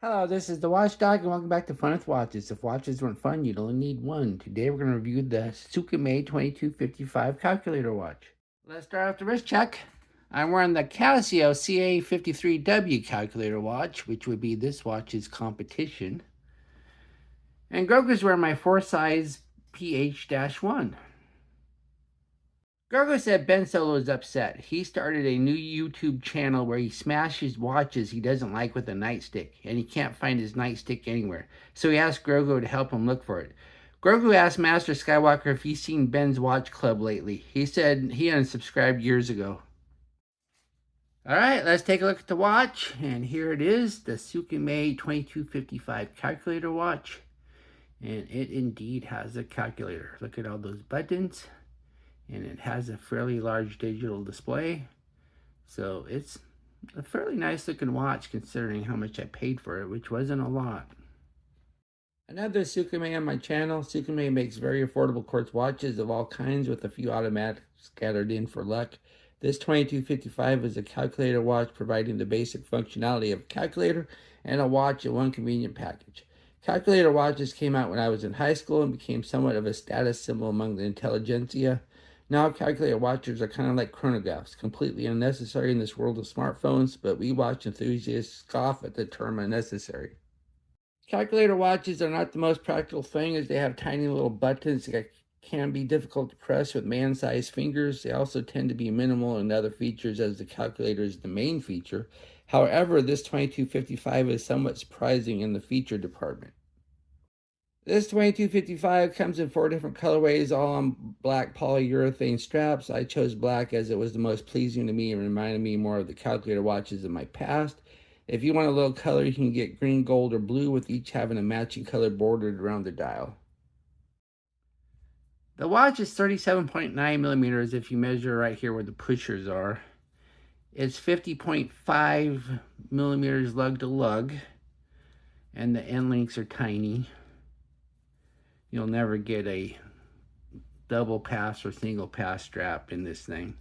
Hello, this is the Watchdog, and welcome back to Fun with Watches. If watches weren't fun, you'd only need one. Today we're going to review the SKMEI 2255 calculator watch. Let's start off the wrist check. I'm wearing the Casio CA53W calculator watch, which would be this watch's competition. And Grogu's wearing my 4-size PH-1. Grogu said Ben Solo is upset. He started a new YouTube channel where he smashes watches he doesn't like with a nightstick, and he can't find his nightstick anywhere. So he asked Grogu to help him look for it. Grogu asked Master Skywalker if he's seen Ben's Watch Club lately. He said he unsubscribed years ago. Alright, let's take a look at the watch, and here it is, the SKMEI 2255 calculator watch. And it indeed has a calculator. Look at all those buttons. And it has a fairly large digital display, so it's a fairly nice looking watch considering how much I paid for it, which wasn't a lot. Another SKMEI on my channel. SKMEI makes very affordable quartz watches of all kinds with a few automatics scattered in for luck. This 2255 is a calculator watch providing the basic functionality of a calculator and a watch in one convenient package. Calculator watches came out when I was in high school and became somewhat of a status symbol among the intelligentsia. Now calculator watches are kind of like chronographs, completely unnecessary in this world of smartphones, but we watch enthusiasts scoff at the term unnecessary. Calculator watches are not the most practical thing, as they have tiny little buttons that can be difficult to press with man-sized fingers. They also tend to be minimal in other features, as the calculator is the main feature. However, this 2255 is somewhat surprising in the feature department. This 2255 comes in 4 different colorways, all on black polyurethane straps. I chose black as it was the most pleasing to me and reminded me more of the calculator watches in my past. If you want a little color, you can get green, gold, or blue, with each having a matching color bordered around the dial. The watch is 37.9 millimeters if you measure right here where the pushers are. It's 50.5 millimeters lug to lug, and the end links are tiny. You'll never get a double pass or single pass strap in this thing.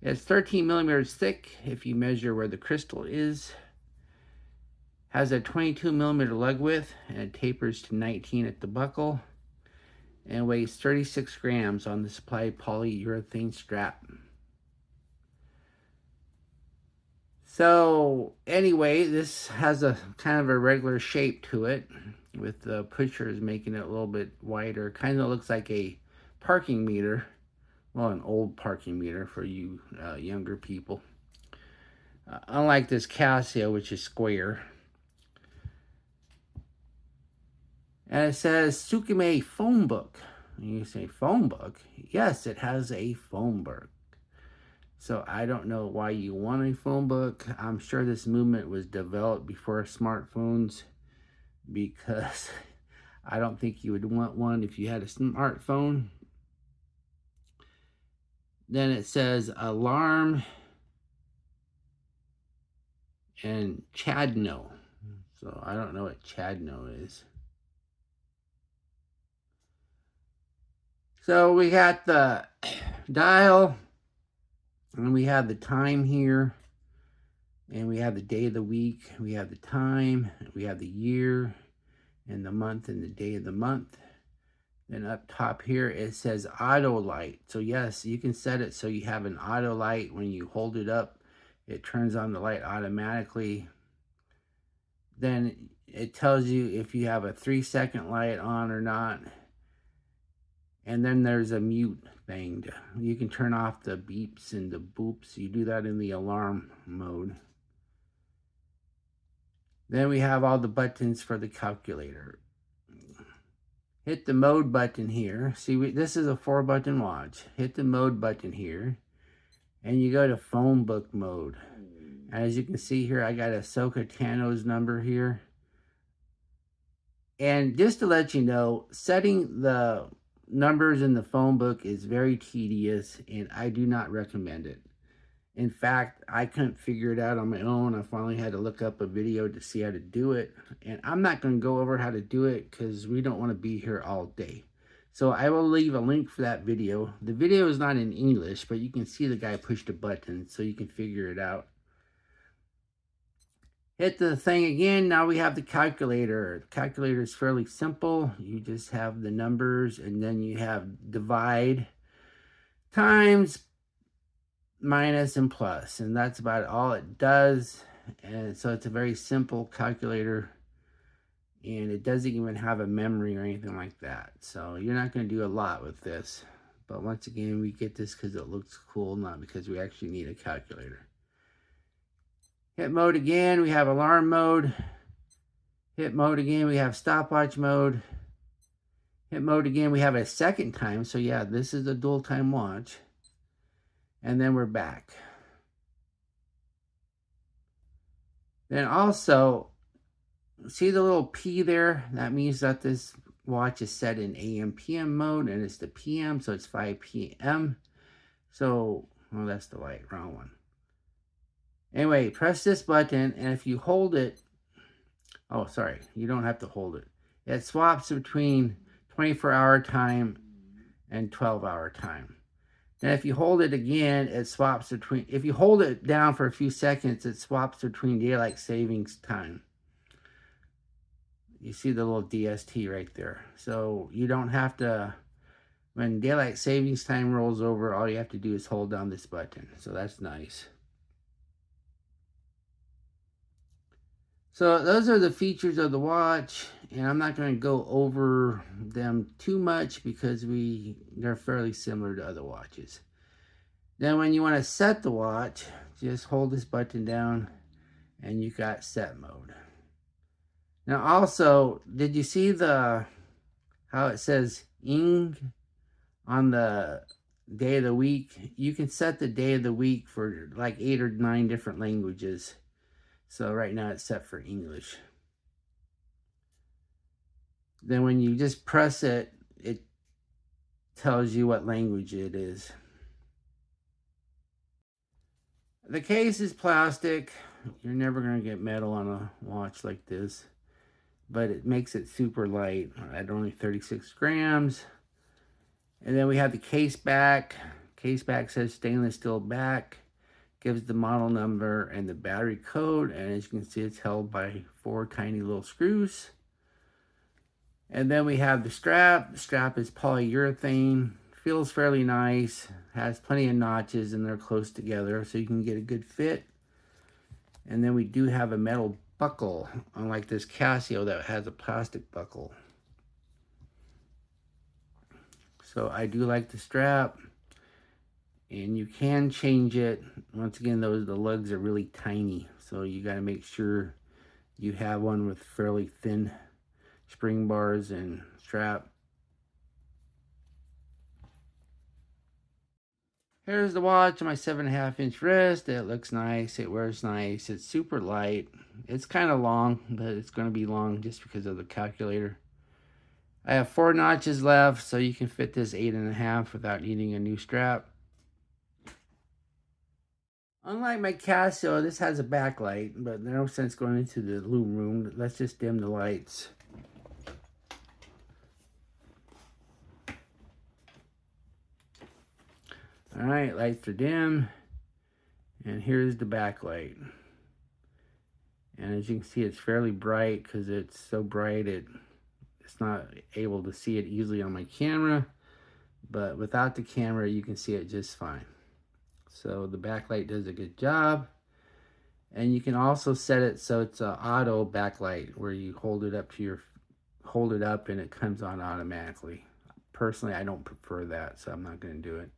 It's 13 millimeters thick if you measure where the crystal is. Has a 22 millimeter lug width, and it tapers to 19 at the buckle, and weighs 36 grams on the supply polyurethane strap. So anyway, this has a kind of a regular shape to it, with the pushers making it a little bit wider. Kind of looks like a parking meter. Well, an old parking meter for you younger people. Unlike this Casio, which is square. And it says SKMEI phone book. And you say, phone book? Yes, it has a phone book. So I don't know why you want a phone book. I'm sure this movement was developed before smartphones, because I don't think you would want one if you had a smartphone. Then it says alarm and Chadno. So I don't know what Chadno is. So we got the dial, and we have the time here, and we have the day of the week, we have the time, we have the year, and the month, and the day of the month. Then up top here, it says auto light. So yes, you can set it so you have an auto light. When you hold it up, it turns on the light automatically. Then it tells you if you have a 3-second light on or not. And then there's a mute thing. You can turn off the beeps and the boops. You do that in the alarm mode. Then we have all the buttons for the calculator. Hit the mode button here. See, this is a 4-button watch. Hit the mode button here, and you go to phone book mode. As you can see here, I got Ahsoka Tano's number here. And just to let you know, setting the numbers in the phone book is very tedious, and I do not recommend it. In fact, I couldn't figure it out on my own. I finally had to look up a video to see how to do it. And I'm not going to go over how to do it because we don't want to be here all day. So I will leave a link for that video. The video is not in English, but you can see the guy push the button so you can figure it out. Hit the thing again. Now we have the calculator. The calculator is fairly simple. You just have the numbers, and then you have divide, times, minus, and plus. And that's about all it does. And so it's a very simple calculator. And it doesn't even have a memory or anything like that. So you're not going to do a lot with this. But once again, we get this because it looks cool, not because we actually need a calculator. Hit mode again, we have alarm mode. Hit mode again, we have stopwatch mode. Hit mode again, we have a second time. So yeah, this is a dual time watch. And then we're back. Then also, see the little P there? That means that this watch is set in AM PM mode, and it's the PM, so it's 5 PM. So, oh, that's the light, wrong one. Anyway, press this button, and if you hold it, oh, sorry, you don't have to hold it. It swaps between 24-hour time and 12-hour time. And if you hold it again, it swaps between, if you hold it down for a few seconds, it swaps between daylight savings time. You see the little DST right there. So you don't have to, when daylight savings time rolls over, all you have to do is hold down this button. So that's nice. So those are the features of the watch, and I'm not going to go over them too much because they're fairly similar to other watches. Then when you want to set the watch, just hold this button down and you got set mode. Now also, did you see how it says ing on the day of the week? You can set the day of the week for like 8 or 9 different languages. So right now it's set for English. Then when you just press it, it tells you what language it is. The case is plastic. You're never going to get metal on a watch like this. But it makes it super light at only 36 grams. And then we have the case back. Case back says stainless steel back. Gives the model number and the battery code, and as you can see, it's held by 4 tiny little screws. And then we have the strap. The strap is polyurethane, feels fairly nice, has plenty of notches, and they're close together so you can get a good fit. And then we do have a metal buckle, unlike this Casio that has a plastic buckle. So I do like the strap. And you can change it. Once again, the lugs are really tiny, so you got to make sure you have one with fairly thin spring bars and strap. Here's the watch on my 7.5-inch wrist. It looks nice. It wears nice. It's super light. It's kind of long, but it's going to be long just because of the calculator. I have 4 notches left, so you can fit this 8.5 without needing a new strap. Unlike my Casio, this has a backlight, but there's no sense going into the loom room. Let's just dim the lights. Alright, lights are dim. And here's the backlight. And as you can see, it's fairly bright because it's so bright it's not able to see it easily on my camera. But without the camera, you can see it just fine. So the backlight does a good job. And you can also set it so it's an auto backlight where you hold it up and it comes on automatically. Personally, I don't prefer that, so I'm not going to do it.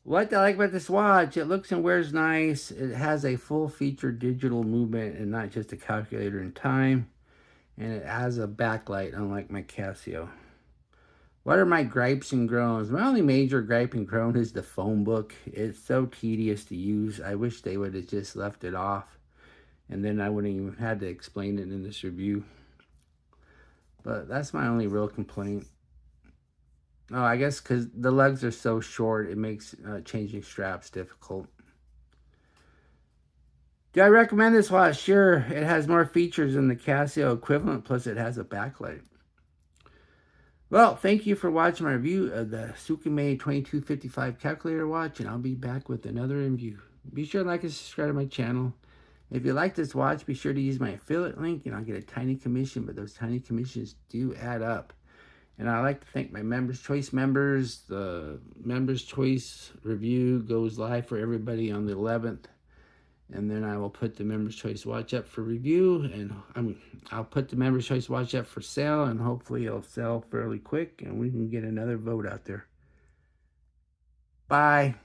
What I like about this watch, it looks and wears nice. It has a full-featured digital movement and not just a calculator and time. And it has a backlight, unlike my Casio. What are my gripes and groans? My only major gripe and groan is the phone book. It's so tedious to use. I wish they would have just left it off. And then I wouldn't even had to explain it in this review. But that's my only real complaint. Oh, I guess because the legs are so short, it makes changing straps difficult. Do I recommend this watch? Sure, it has more features than the Casio equivalent, plus it has a backlight. Well, thank you for watching my review of the SKMEI 2255 calculator watch, and I'll be back with another review. Be sure to like and subscribe to my channel, If you like this watch, be sure to use my affiliate link and I'll get a tiny commission, but those tiny commissions do add up. And I'd like to thank my Members Choice members. The Members Choice review goes live for everybody on the 11th. And then I will put the Members Choice watch up for review. And I'll put the Members Choice watch up for sale. And hopefully it'll sell fairly quick. And we can get another vote out there. Bye.